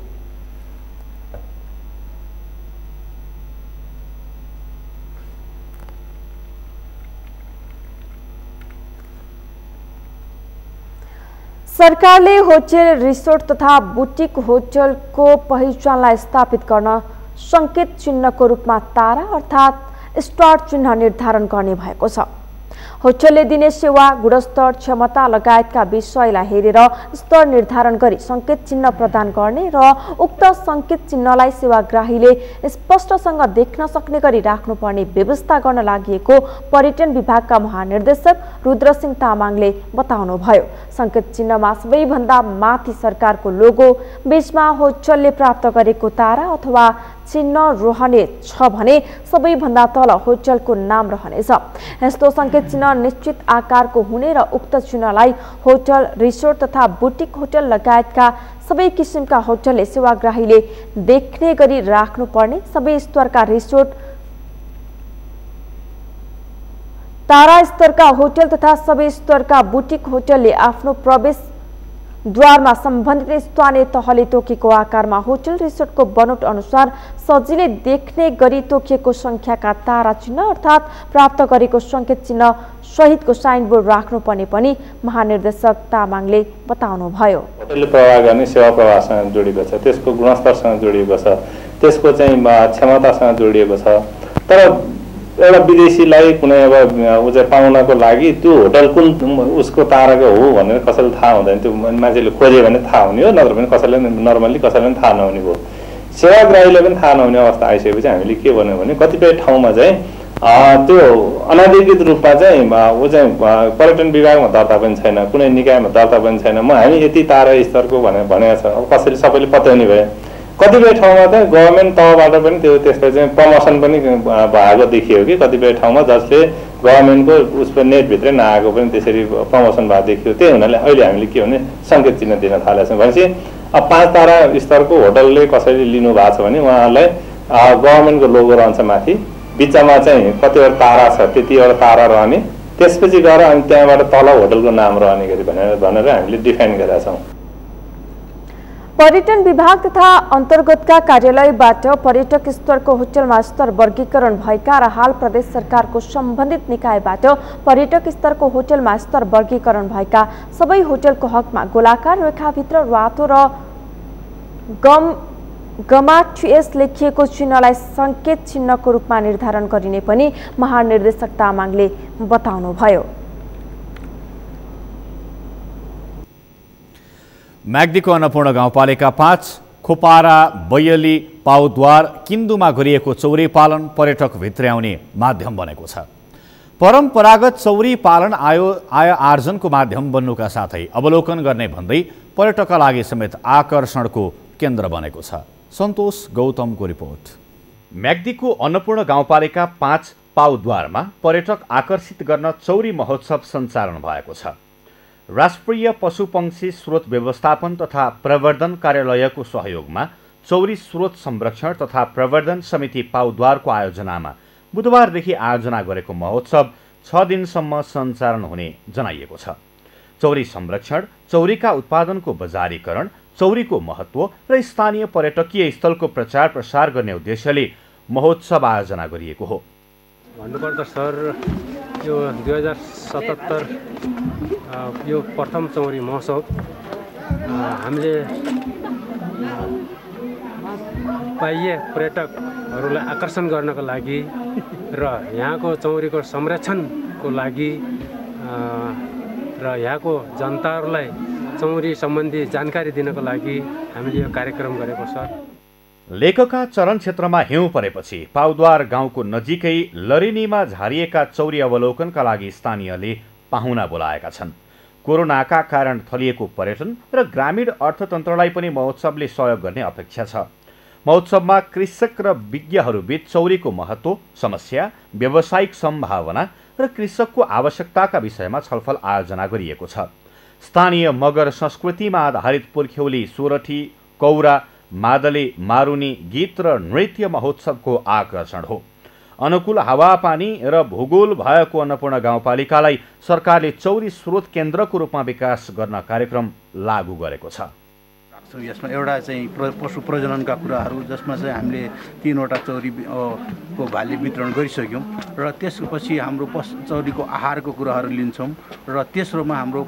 सरकारले होटल, रिसोर्ट तथा बुटिक होटलको पहिचानलाई स्थापित गर्न संकेत चिन्हको रूपमा तारा अर्थात् स्टार चिन्ह निर्धारण गर्ने भएको छ। होटलले दिने सेवा, गुणस्तर, क्षमता लगायतका विषयलाई हेरेर स्तर निर्धारण गरी संकेत चिन्ह प्रदान गर्ने र उक्त संकेत चिन्हलाई सेवाग्राहीले स्पष्टसँग देख्न सक्ने गरी राख्नुपर्ने व्यवस्था गर्न लागि पर्यटन विभागका महानिर्देशक रुद्रसिंह तामाङले बताउनुभयो। संकेत चिन्हमा सबैभन्दा माथि सरकारको लोगो, बीचमा होटलले प्राप्त गरेको तारा अथवा चिन्ह रहने छ भने सबैभन्दा तल होटलको नाम रहनेछ। यस्तो संकेत चिन्ह निश्चित आकारको हुने र उक्त चिन्हलाई होटल, रिसोर्ट तथा बुटिक होटल लगायतका सबै किसिमका होटलले सेवाग्राहीले देख्ने गरी राख्नुपर्ने। सबै स्तरका रिसोर्ट, तारा स्तरका होटल तथा सबै स्तरका बुटिक होटलले आफ्नो प्रवेश द्वारमा सम्बन्धित स्थानीय तहले तोकेको आकारमा होटल रिसोर्टको बनोट अनुसार सजिलै देख्ने गरी तोकिएको संख्याका तारा चिन्ह अर्थात् प्राप्त गरेको सङ्केत चिन्ह सहितको साइनबोर्ड राख्नुपर्ने पनि महानिर्देशक तामाङले बताउनुभयो। होटलले प्रवाह गर्ने सेवा प्रवाहसँग जोडिएको छ, त्यसको गुणस्तरसँग जोडिएको छ, त्यसको चाहिँ क्षमतासँग जोडिएको छ। तर एउटा विदेशीलाई कुनै अब ऊ चाहिँ पाउनको लागि त्यो होटल कुन उसको ताराको हो भनेर कसैलाई थाहा हुँदैन, त्यो मान्छेले खोज्यो भने थाहा हुने हो, नत्र भने कसैले नर्मल्ली कसैलाई पनि थाहा नहुने भयो। सेवाग्राहीले पनि थाहा नहुने अवस्था आइसकेपछि हामीले के भन्यो भने कतिपय ठाउँमा चाहिँ त्यो अनाधिकृत रूपमा चाहिँ ऊ चाहिँ पर्यटन विभागमा दर्ता पनि छैन, कुनै निकायमा दर्ता पनि छैन, हामी यति तारा स्तरको भनेको छ। अब कसैले सबैले पत्याउने भए। कतिपय ठाउँमा चाहिँ गभर्मेन्ट तहबाट पनि त्यसलाई चाहिँ प्रमोसन पनि भएको देखियो कि कतिपय ठाउँमा जसले गभर्मेन्टको उसको नेटभित्रै नआएको पनि त्यसरी प्रमोसन भएको देखियो। त्यही हुनाले अहिले हामीले के भने सङ्केत चिन्ह दिन थालेका छौँ। भनेपछि अब 5 तारा स्तरको होटलले कसैले लिनु भएको छ भने उहाँहरूलाई गभर्मेन्टको लोगो रहन्छ माथि, बिचमा चाहिँ कतिवटा तारा छ त्यतिवटा तारा रहने, त्यसपछि गएर अनि त्यहाँबाट तल होटलको नाम रहने गरी भनेर हामीले डिफाइन गरेका छौँ। पर्यटन विभाग तथा अन्तर्गतका कार्यालयबाट पर्यटक स्तरको होटलमा स्तर वर्गीकरण भएका र हाल प्रदेश सरकारको सम्बन्धित निकायबाट पर्यटक स्तरको होटलमा स्तर वर्गीकरण भएका सबै होटलको हकमा गोलाकार रेखाभित्र रातो र गमाठुएस लेखिएको चिन्हलाई सङ्केत चिन्हको रूपमा निर्धारण गरिने पनि महानिर्देशक तामाङले बताउनुभयो। म्याग्दीको अन्नपूर्ण गाउँपालिका 5 खोपारा, बैयली, पाउद्वार, किन्दुमा गरिएको चौरी पालन पर्यटक भित्र्याउने माध्यम बनेको छ। परम्परागत चौरी पालन आय आर्जनको माध्यम बन्नुका साथै अवलोकन गर्ने भन्दै पर्यटकका लागि समेत आकर्षणको केन्द्र बनेको छ। सन्तोष गौतमको रिपोर्ट। म्याग्दीको अन्नपूर्ण गाउँपालिका 5 पाउद्वारमा पर्यटक आकर्षित गर्न चौरी महोत्सव सञ्चालन भएको छ। राष्ट्रिय पशुपक्षी स्रोत व्यवस्थापन तथा प्रवर्धन कार्यालयको सहयोगमा चौरी स्रोत संरक्षण तथा प्रवर्धन समिति पाउद्वारको आयोजनामा बुधबारदेखि आयोजना गरेको महोत्सव 6 दिनसम्म सञ्चालन हुने जनाइएको छ। चौरी संरक्षण, चौरीका उत्पादनको बजारीकरण, चौरीको महत्व र स्थानीय पर्यटकीय स्थलको प्रचार प्रसार गर्ने उद्देश्यले महोत्सव आयोजना गरिएको हो। भन्नुपर्दा सर यो 2077 यो प्रथम चौरी महोत्सव हामीले बाह्य पर्यटकहरूलाई आकर्षण गर्नको लागि र यहाँको चौरीको संरक्षणको लागि र यहाँको जनताहरूलाई चौरी सम्बन्धी जानकारी दिनको लागि हामीले यो कार्यक्रम गरेको छ। लेखका चरण क्षेत्रमा हिउँ परेपछि पाउद्वार गाउँको नजिकै लरेनीमा झारिएका चौरी अवलोकनका लागि स्थानीयले पाहुना बोलाएका छन्। कोरोनाका कारण थलिएको पर्यटन र ग्रामीण अर्थतन्त्रलाई पनि महोत्सवले सहयोग गर्ने अपेक्षा छ। महोत्सवमा कृषक र विज्ञहरूबीच चौरीको महत्व, समस्या, व्यावसायिक सम्भावना र कृषकको आवश्यकताका विषयमा छलफल आयोजना गरिएको छ। स्थानीय मगर संस्कृतिमा आधारित पुर्ख्यौली, सोरठी, कौरा, मादले, मारुनी गीत र नृत्य महोत्सवको आकर्षण हो। अनुकूल हावापानी र भूगोल भएको अन्नपूर्ण गाउँपालिकालाई सरकारले चौरी स्रोत केन्द्रको रूपमा विकास गर्न कार्यक्रम लागू गरेको छ। यसमा एउटा चाहिँ पशु प्रजननका कुराहरू जसमा चाहिँ हामीले 3वटा चौरी को भाले वितरण गरिसक्यौँ र त्यसपछि हाम्रो चौरीको आहारको कुराहरू लिन्छौँ र तेस्रोमा हाम्रो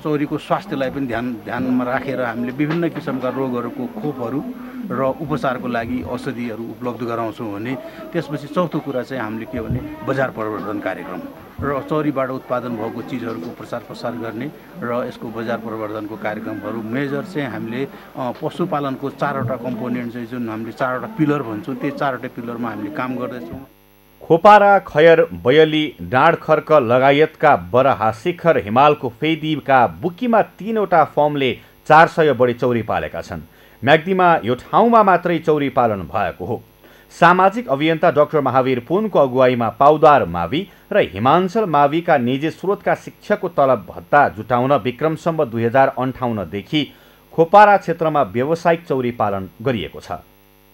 चौरीको स्वास्थ्यलाई पनि ध्यानमा राखेर हामीले विभिन्न किसिमका रोगहरूको खोपहरू र उपचारको लागि औषधिहरू उपलब्ध गराउँछौँ भने त्यसपछि चौथो कुरा चाहिँ हामीले के भने बजार प्रवर्धन कार्यक्रम र चौरीबाट उत्पादन भएको चिजहरूको प्रचार प्रसार गर्ने र यसको बजार प्रवर्धनको कार्यक्रमहरू मेजर चाहिँ हामीले पशुपालनको 4वटा कम्पोनेन्ट चाहिँ जुन हामीले 4वटा पिलर भन्छौँ त्यो 4वटा पिलरमा हामीले काम गर्दैछौँ। खोपारा, खयर, बयली, डाँडखर्क लगायतका बराहा शिखर, हिमालको फेदीका बुकीमा 3वटा फर्मले 400 बढी चौरी पालेका छन्। म्याग्दीमा यो ठाउँमा मात्रै चौरी पालन भएको हो। सामाजिक अभियन्ता डाक्टर महावीर पुनको अगुवाईमा पाउद्वार मावि र हिमाञ्चल माविका निजी स्रोतका शिक्षकको तलब भत्ता जुटाउन विक्रमसम्म 2058 देखि खोपारा क्षेत्रमा व्यावसायिक चौरी पालन गरिएको छ।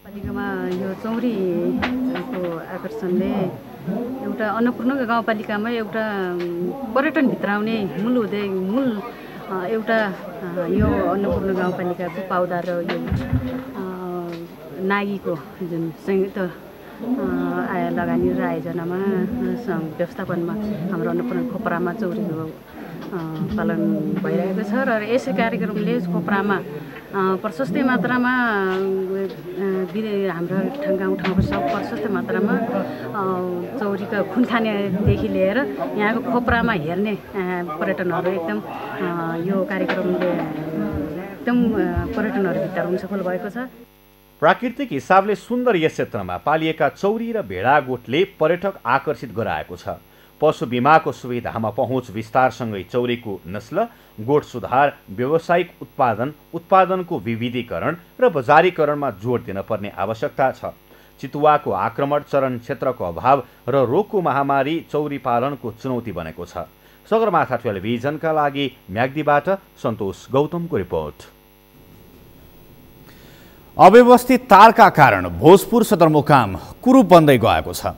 पालिकामा यो चौरीको आकर्षणले एउटा अन्नपूर्ण गाउँपालिकामा एउटा पर्यटन भित्राउने मूल एउटा यो अन्नपूर्ण गाउँपालिकाको पाउदार र यो नागीको जुन संयुक्त आय लगानी र आयोजनामा व्यवस्थापनमा हाम्रो अन्नपूर्ण खोपरामा चौरीको पालन भइरहेको छ र यसै कार्यक्रमले खोपरामा प्रशस्तै मात्रामा हाम्रो गाउँठाउँको सब प्रशस्तै मात्रामा चौरीका खुन खानेदेखि लिएर यहाँको खोपरामा हेर्ने पर्यटनहरू एकदम यो कार्यक्रमले एकदम पर्यटनहरू भित्र हुन सफल भएको छ। प्राकृतिक हिसाबले सुन्दर यस क्षेत्रमा पालिएका चौरी र भेडागोठले पर्यटक आकर्षित गराएको छ। पशु बिमाको सुविधामा पहुँच विस्तारसँगै चौरीको नस्ल, गोठ सुधार, व्यावसायिक उत्पादनको विविधीकरण र बजारीकरणमा जोड दिन पर्ने आवश्यकता छ। चितुवाको आक्रमण, चरण क्षेत्रको अभाव र रोगको महामारी चौरी पालनको चुनौती बनेको छ। सगरमाथा टेलिभिजनका लागि म्याग्दीबाट सन्तोष गौतमको रिपोर्ट। अव्यवस्थित तारका कारण भोजपुर सदरमुकाम कुरूप बन्दै गएको छ।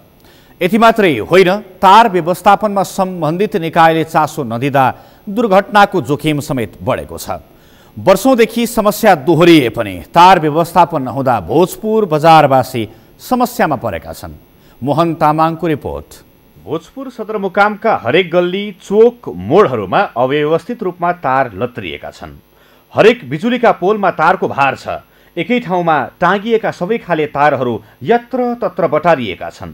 यति मात्रै होइन, तार व्यवस्थापनमा सम्बन्धित निकायले चासो नदिँदा दुर्घटनाको जोखिम समेत बढेको छ। वर्षौंदेखि समस्या दोहोरिए पनि तार व्यवस्थापन नहुँदा भोजपुर बजारवासी समस्यामा परेका छन्। मोहन तामाङको रिपोर्ट। भोजपुर सदरमुकामका हरेक गल्ली, चोक, मोडहरूमा अव्यवस्थित रूपमा तार लत्रिएका छन्। हरेक बिजुलीका पोलमा तारको भार छ। एकै ठाउँमा टाँगिएका सबै खाले तारहरू यत्रतत्र बटारिएका छन्।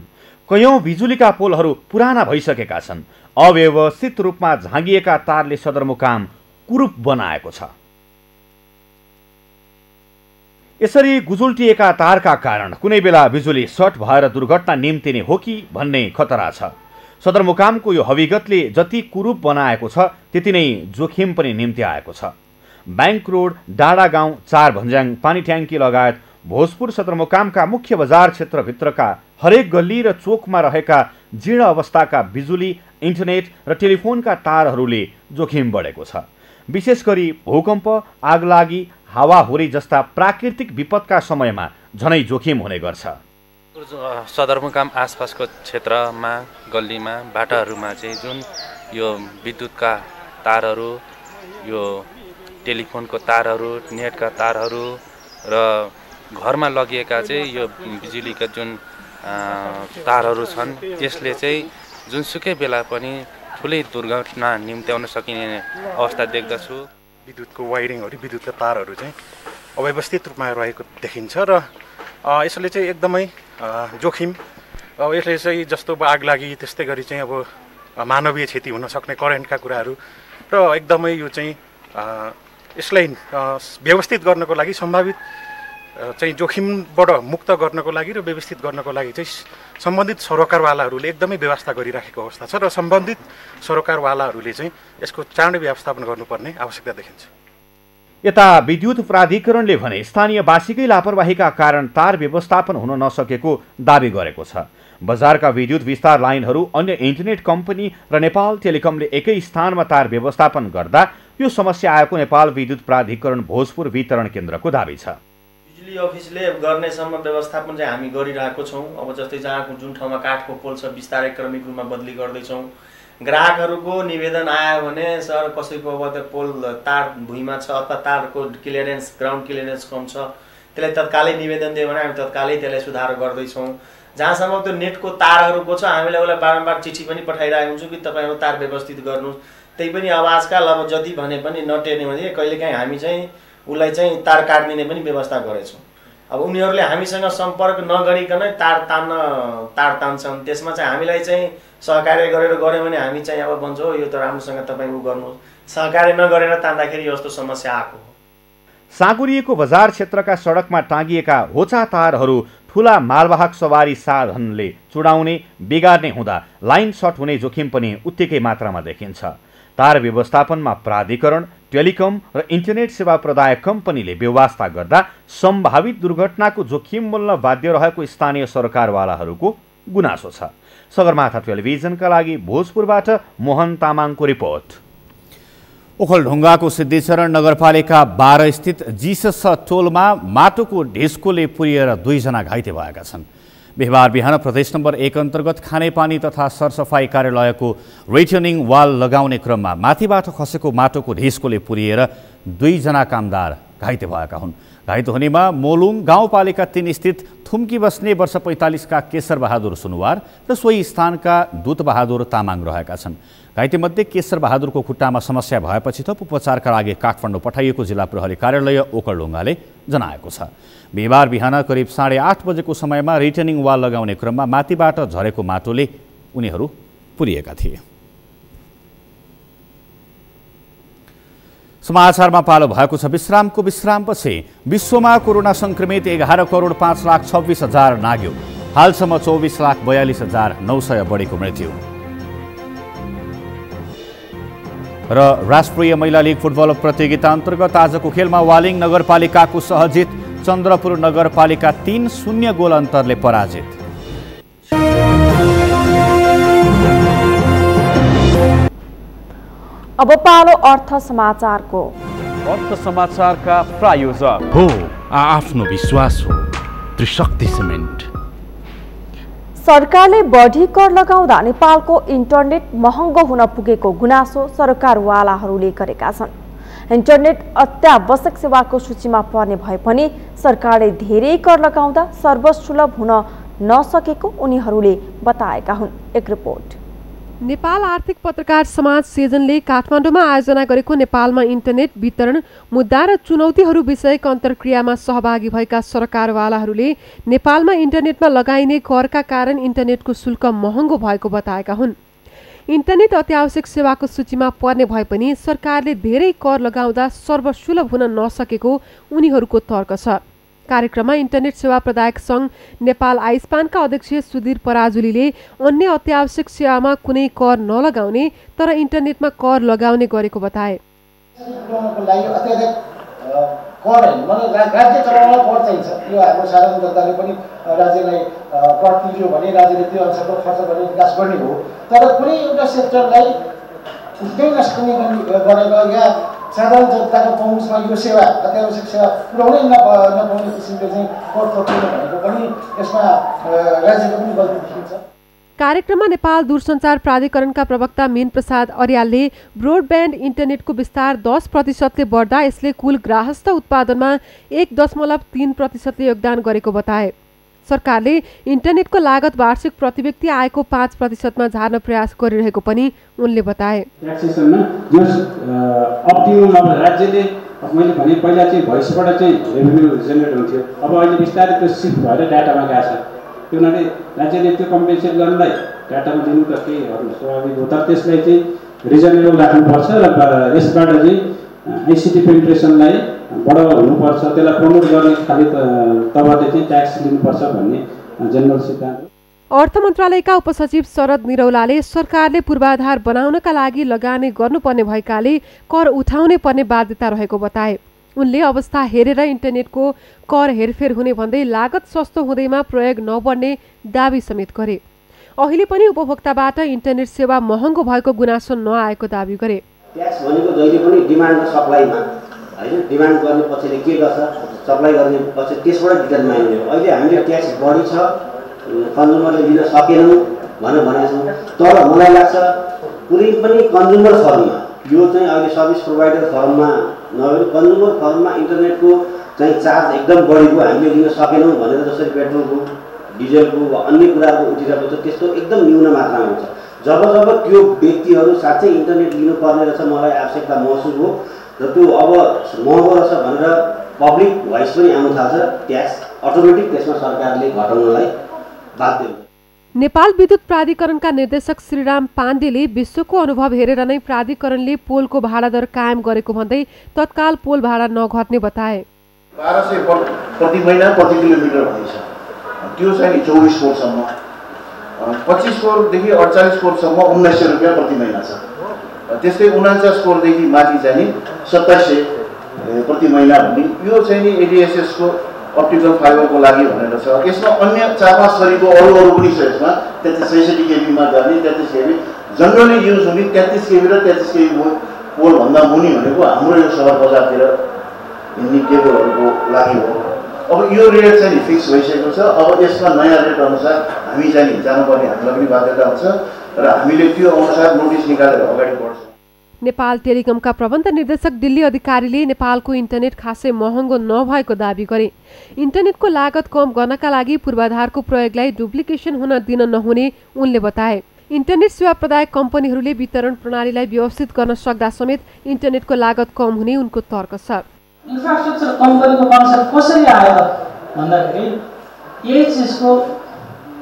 कयौं बिजुलीका पोलहरू पुराना भइसकेका छन्। अव्यवस्थित रूपमा झाँगिएका तारले सदरमुकाम कुरूप बनाएको छ। यसरी गुजुल्टिएका तारका कारण कुनै बेला बिजुली सर्ट भएर दुर्घटना निम्तिने हो कि भन्ने खतरा छ। सदरमुकामको यो हविगतले जति कुरूप बनाएको छ त्यति नै जोखिम पनि निम्ति आएको छ। बैंक रोड, डाँडा गाउँ, 4 भन्ज्याङ, पानी ट्याङ्की लगायत भोजपुर सदरमुकामका मुख्य बजार क्षेत्रभित्रका हरेक गल्ली र चोकमा रहेका जीर्ण अवस्थाका बिजुली, इन्टरनेट र टेलिफोनका तारहरूले जोखिम बढेको छ। विशेष गरी भूकम्प, आगलागी, हावाहुरी जस्ता प्राकृतिक विपदका समयमा झनै जोखिम हुने गर्छ। सदरमुकाम आसपासको क्षेत्रमा, गल्लीमा, बाटाहरूमा चाहिँ जुन यो विद्युतका तारहरू, यो टेलिफोनको तारहरू, नेटका तारहरू र घरमा लगिएका चाहिँ यो बिजुलीका जुन तारहरू छन् त्यसले चाहिँ जुनसुकै बेला पनि ठुलै दुर्घटना निम्त्याउन सकिने अवस्था देख्दछु। विद्युतको वायरिङहरू, विद्युतका तारहरू चाहिँ अव्यवस्थित रूपमा रहेको देखिन्छ र यसले चाहिँ एकदमै जोखिम, यसले चाहिँ जस्तो आगलागी, त्यस्तै गरी चाहिँ अब मानवीय क्षति हुन सक्ने करेन्टका कुराहरू र एकदमै यो चाहिँ यसलाई व्यवस्थित गर्नको लागि, सम्भावित चाहिँ जोखिमबाट मुक्त गर्नको लागि र व्यवस्थित गर्नको लागि चाहिँ सम्बन्धित सरोकारवालाहरूले एकदमै व्यवस्था गरिराखेको अवस्था छ र सम्बन्धित सरोकारवालाहरूले चाहिँ यसको चाँडै व्यवस्थापन गर्नुपर्ने आवश्यकता देखिन्छ। यता विद्युत प्राधिकरणले भने स्थानीयवासीकै लापरवाहीका कारण तार व्यवस्थापन हुन नसकेको दावी गरेको छ। बजारका विद्युत विस्तार लाइनहरू, अन्य इन्टरनेट कम्पनी र नेपाल टेलिकमले एकै स्थानमा तार व्यवस्थापन गर्दा यो समस्या आएको नेपाल विद्युत प्राधिकरण भोजपुर वितरण केन्द्रको दावी छ। बिजुली अफिसले गर्नेसम्म व्यवस्थापन चाहिँ हामी गरिरहेको छौँ। अब जस्तै जहाँको जुन ठाउँमा काठको पोल छ बिस्तारै क्रमिक रूपमा बदली गर्दैछौँ। ग्राहकहरूको निवेदन आयो भने सर कसैको अब त्यो पोल तार भुइँमा छ अथवा तारको क्लियरेन्स, ग्राउन्ड क्लियरेन्स कम छ, त्यसलाई तत्कालै निवेदन दियो भने हामी तत्कालै त्यसलाई सुधार गर्दैछौँ। जहाँसम्म त्यो नेटको तारहरूको छ हामीले उसलाई बारम्बार चिठी पनि पठाइरहेको हुन्छौँ कि तपाईँहरू तार व्यवस्थित गर्नुहोस्। त्यही पनि अब आजकल अब जति भने पनि नटेर्ने भने कहिलेकाहीँ हामी चाहिँ उसलाई चाहिँ तार काटिदिने पनि व्यवस्था गरेछौँ। अब उनीहरूले हामीसँग सम्पर्क नगरिकनै तार तान्छन्। त्यसमा चाहिँ हामीलाई चाहिँ सहकार्य गरेर गऱ्यो भने हामी चाहिँ अब भन्छौँ यो त राम्रोसँग तपाईँ उ गर्नुहोस्। सहकार्य नगरेर तान्दाखेरि यस्तो समस्या आएको हो। साँगुरिएको बजार क्षेत्रका सडकमा टाँगिएका होचा तारहरू ठुला मालवाहक सवारी साधनले चुडाउने, बिगार्ने हुँदा लाइन सर्ट हुने जोखिम पनि उत्तिकै मात्रामा देखिन्छ। तार व्यवस्थापनमा प्राधिकरण, टेलिकम र इन्टरनेट सेवा प्रदायक कम्पनीले व्यवस्था गर्दा सम्भावित दुर्घटनाको जोखिम मोल्न बाध्य रहेको स्थानीय सरकारवालाहरूको गुनासो छ। सगरमाथा टेलिभिजनका लागि भोजपुरबाट मोहन तामाङको रिपोर्ट। ओखलढुङ्गाको सिद्धिचरण नगरपालिका 12 स्थित जीसस टोलमा माटोको ढिस्कोले पुरिएर 2 जना घाइते भएका छन्। बिहिबार बिहान प्रदेश नम्बर 1 अन्तर्गत खानेपानी तथा सरसफाई कार्यालयको रिटर्निङ वाल लगाउने क्रममा माथिबाट खसेको माटोको ढिस्कोले पुरिएर 2 जना कामदार घाइते भएका हुन्। घाइते हुनेमा मोलुङ गाउँपालिका 3 स्थित थुम्की बस्ने वर्ष 45 का केशर बहादुर सुनुवार र सोही स्थानका दूत बहादुर तामाङ रहेका छन्। घाइतेमध्ये केशर बहादुरको खुट्टामा समस्या भएपछि थप उपचारका लागि काठमाडौँ पठाइएको जिल्ला प्रहरी कार्यालय ओखलढुङ्गाले जनाएको छ। बिहिबार बिहान करिब 8:30 बजेको समयमा रिटर्निङ वाल लगाउने क्रममा माथिबाट झरेको माटोले उनीहरू पुरिएका थिए। समाचारमा पालो भएको छ विश्रामको। विश्रामपछि विश्वमा कोरोना संक्रमित 11,05,26,000 नाग्यो। हालसम्म 24,42,900 बढीको मृत्यु। र राष्ट्रिय महिला लीग फुटबल प्रतियोगिता अन्तर्गत आजको खेलमा वालिङ नगरपालिकाको सहजित चन्द्रपुर नगरपालिका 3-0 गोल अन्तरले पराजित। अब पालो अर्थ समाचारको। अर्थ समाचारका प्रायोजक हो आफ्नो विश्वास हो त्रिशक्ति सिमेन्ट। सरकारले बढी कर लगाउँदा नेपालको इन्टरनेट महँगो हुन पुगेको गुनासो सरकारवालाहरूले गरेका छन्। इन्टरनेट अत्यावश्यक सेवाको सूचीमा पर्ने भए पनि सरकारले धेरै कर लगाउँदा सर्वसुलभ हुन नसकेको उनीहरूले बताएका हुन्। एक रिपोर्ट। नेपाल आर्थिक पत्रकार समाज सेजनले काठमाडौँमा आयोजना गरेको नेपालमा इन्टरनेट वितरण मुद्दा र चुनौतीहरू विषयक अन्तर्क्रियामा सहभागी भएका सरकारवालाहरूले नेपालमा इन्टरनेटमा लगाइने करका कारण इन्टरनेटको शुल्क महँगो भएको बताएका हुन्। इन्टरनेट अत्यावश्यक सेवाको सूचीमा पर्ने भए पनि सरकारले धेरै कर लगाउँदा सर्वसुलभ हुन नसकेको उनीहरूको तर्क छ। कार्यक्रममा इन्टरनेट सेवा प्रदायक सङ्घ नेपाल आइस्पानका अध्यक्ष सुधीर पराजुलीले अन्य अत्यावश्यक सेवामा कुनै कर नलगाउने तर इन्टरनेटमा कर लगाउने गरेको बताए। राज्य चलाउन कर चाहिन्छ। यो हाम्रो साधारण जनताले पनि राज्यलाई कर तिर्यो भने राज्यले त्यो अनुसारको खर्च गर्ने विकास गर्ने हो। तर कुनै एउटा सेक्टरलाई उठ्नै नसक्ने गरेर या साधारण जनताको पहुँचमा यो सेवा अत्यावश्यक सेवा पुर्याउनै नपाउने किसिमले चाहिँ कर थपिनु भनेको पनि यसमा राज्यको पनि गल्ती देखिन्छ। कार्यक्रममा नेपाल दूरसञ्चार प्राधिकरणका प्रवक्ता मीन प्रसाद अर्यालले ब्रोडब्यान्ड इन्टरनेटको विस्तार 10% बढ्दा यसले कुल ग्राहस्थ उत्पादनमा 1.3% योगदान गरेको बताए। सरकारले इन्टरनेटको लागत वार्षिक प्रतिव्यक्ति आयको 5%मा झार्न प्रयास गरिरहेको पनि उनले बताए। ट्याक्सेसनमा जो अप्टिमम अब राज्यले मैले भने पहिला चाहिँ भोइसबाट चाहिँ रेभेन्यू जेनेरेट हुन्थ्यो, अब अहिले बिस्तारै त्यो सिफ्ट भएर डाटामा गएको छ। त्यो हुनाले राज्यले त्यो कम्पेन्सेट गर्नलाई डाटामा दिनु त केही स्वाभाविक हो, तर त्यसलाई चाहिँ रिजनेबल राख्नुपर्छ र यसबाट चाहिँ आइसिटी पेनिट्रेसनलाई बढो हुनुपर्छ, त्यसलाई प्रमोट गर्ने खालि तबले चाहिँ ट्याक्स लिनुपर्छ भन्ने जेनरल सिद्धान्त। अर्थ मन्त्रालयका उपसचिव शरद निरौलाले सरकारले पूर्वाधार बनाउनका लागि लगानी गर्नुपर्ने भएकाले कर उठाउनै पर्ने बाध्यता रहेको बताए। उनले अवस्था हेरेर इन्टरनेटको कर हेरफेर हुने भन्दै लागत सस्तो हुँदैमा प्रयोग नबढ्ने दाबी समेत गरे। अहिले पनि उपभोक्ताबाट इन्टरनेट सेवा महँगो भएको गुनासो नआएको दाबी गरे। ट्याक्स भनेको जहिले पनि डिमान्ड र सप्लाईमा हैन, डिमान्ड गर्ने पक्षले के गर्छ, सप्लाई गर्ने पक्ष त्यसबाट डिटरमाइन हो। अहिले हामीले ट्याक्स बढी छ, कन्ज्युमरले लिन सकेनौँ भनेर भनेका छौँ। तर मलाई लाग्छ कुनै पनि कन्ज्युमर फर्ममा यो चाहिँ अहिले सर्भिस प्रोभाइडर फर्ममा नभएर कन्ज्युमर फर्ममा इन्टरनेटको चाहिँ चार्ज एकदम बढेको हामीले लिन सकेनौँ भनेर जसरी पेट्रोलको डिजलको वा अन्य कुराको उठिरहेको छ त्यस्तो एकदम न्यून मात्रामा हुन्छ। जब जब त्यो व्यक्तिहरू साँच्चै इन्टरनेट लिनुपर्ने रहेछ, मलाई आवश्यकता महसुस हो र त्यो अब महँगो रहेछ भनेर पब्लिक भोइस पनि आउन थाल्छ, ट्याक्स अटोमेटिक त्यसमा सरकारले घटाउनलाई बाध्य हुन्छ। नेपाल विद्युत प्राधिकरणका निर्देशक श्रीराम पाण्डेले विश्वको अनुभव हेरेर नै प्राधिकरणले पोलको भाडा दर कायम गरेको भन्दै तत्काल पोल भाडा नघट्ने बताए। 1200 प्रति महिना प्रति किलोमिटर भनिन्छ, त्यो चाहिँ 24 कोरसम्म, 25 कोरदेखि 48 कोरसम्म 1900 रुपियाँ प्रति महिना छ। त्यस्तै 49 कोरदेखि माथि चाहिँ 2700 प्रति महिना भन्ने यो चाहिँ नि एडिएसएसको अप्टिकल फाइबरको लागि भनेर छ। यसमा अन्य 4-5 थरीको अरू पनि छ। यसमा 63 केबीमा गर्ने, 33 केबी जनरली युज हुने 33 केबी र 33 केबी पोलभन्दा मुनि भनेको हाम्रो यो सहर बजारतिर हिँड्ने केबलहरूको लागि हो। अब यो रेट चाहिँ फिक्स भइसकेको छ। अब यसमा नयाँ रेट अनुसार हामी चाहिँ जानुपर्ने हामीलाई पनि बाध्यता हुन्छ र हामीले त्यो अनुसार नोटिस निकालेर अगाडि बढ्छौँ। नेपाल टेलिकमका प्रबन्ध निर्देशक दिल्ली अधिकारीले नेपालको इन्टरनेट खासै महँगो नभएको दाबी गरे। इन्टरनेटको लागत कम गर्नका लागि पूर्वाधारको प्रयोगलाई डुप्लिकेसन हुन दिन नहुने उनले बताए। इन्टरनेट सेवा प्रदायक कम्पनीहरूले वितरण प्रणालीलाई व्यवस्थित गर्न सक्दा समेत इन्टरनेटको लागत कम हुने उनको तर्क छ। इन्फ्रास्ट्रक्चर कम्पनीको कन्सेप्ट कसरी आयो भन्दाखेरि यही चिजको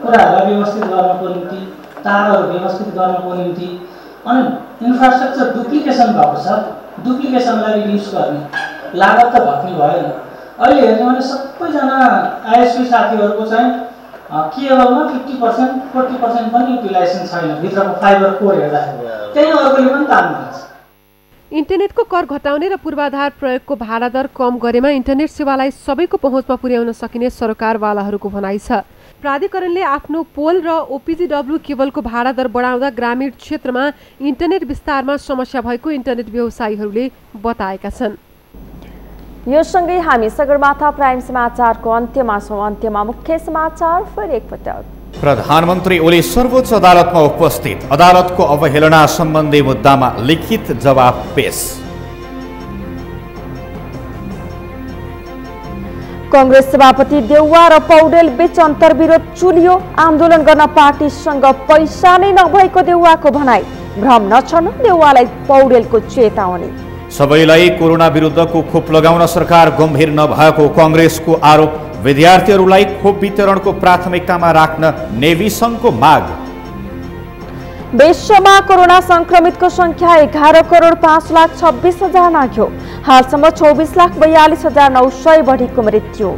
कुराहरूलाई व्यवस्थित गर्नको निम्ति, तारहरू व्यवस्थित गर्नको निम्ति, अनि इन्फ्रास्ट्रक्चर डुप्लिकेसन भएको छ, डुप्लिकेसनलाई रिड्युस गर्ने लागत त घट्ने भएन। अहिले हेर्ने भने सबैजना आइएसपी साथीहरूको चाहिँ केबलमा 50% 40% पनि युटिलाइजेसन छैन भित्रको फाइबर कोर हेर्दाखेरि, त्यही अर्कोले पनि तान्नु हुन्छ। इन्टरनेटको कर घटाउने र पूर्वाधार प्रयोगको भाडा दर कम गरेमा इन्टरनेट सेवालाई सबैको पहुँचमा पुर्याउन सकिने सरकारवालाहरूको भनाइ छ। प्राधिकरणले आफ्नो पोल र ओपिजिडब्ल्यू केबलको भाडा दर बढाउँदा ग्रामीण क्षेत्रमा इन्टरनेट विस्तारमा समस्या भएको इन्टरनेट व्यवसायीहरूले बताएका छन्। यो सँगै हामी सगरमाथा प्राइम समाचारको अन्त्यमा छौँ। अन्त्यमा मुख्य समाचार फेरि एकपटक। प्रधानमन्त्री ओली सर्वोच्च अदालतमा उपस्थित, अदालतको अवहेलना सम्बन्धी मुद्दामा लिखित जवाफ पेश। कांग्रेस सभापति देउवा र पौडेल बीच अन्तर्विरोध चुलियो। आन्दोलन गर्न पार्टीसँग पैसा नै नभएको देउवाको भनाई। भ्रम नछड्नु देउवालाई पौडेलको चेतावनी। सबैलाई कोरोना विरुद्धको खोप लगाउन सरकार गम्भीर नभएको कांग्रेसको आरोप। विद्यार्थीहरूलाई खोप वितरणको प्राथमिकतामा राख्न नेभी सङ्घको माग। विश्वमा कोरोना संक्रमितको संख्या 11,05,26,000 नाघ्यो। हालसम्म 24,42,900 बढीको मृत्यु।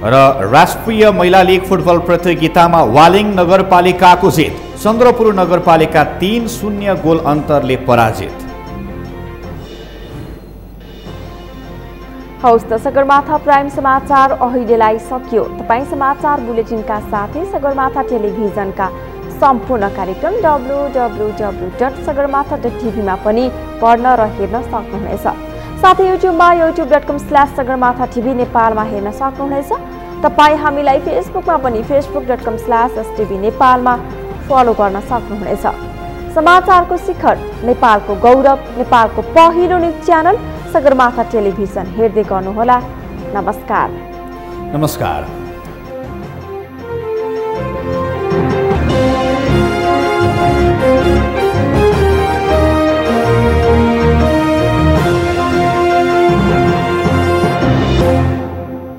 र राष्ट्रिय महिला लीग फुटबल प्रतियोगितामा वालिङ नगरपालिकाको जित। चन्द्रपुर नगरपालिका 3-0 गोल अन्तरले पराजित। हौस् त सगरमाथा प्राइम समाचार अहिलेलाई सकियो। तपाईँ समाचार बुलेटिनका साथै सगरमाथा टेलिभिजनका सम्पूर्ण कार्यक्रम www.sagarmatha.tv मा पनि पढ्न र हेर्न सक्नुहुनेछ। साथै युट्युबमा youtube.com/sagarmatha.tv नेपालमा हेर्न सक्नुहुनेछ। तपाईँ हामीलाई फेसबुकमा पनि facebook.com/stv नेपालमा फलो गर्न सक्नुहुनेछ। समाचारको शिखर, नेपालको गौरव, नेपालको पहिलो न्युज च्यानल सगरमाथा टेलिभिजन हेर्दै गर्नुहोला। नमस्कार।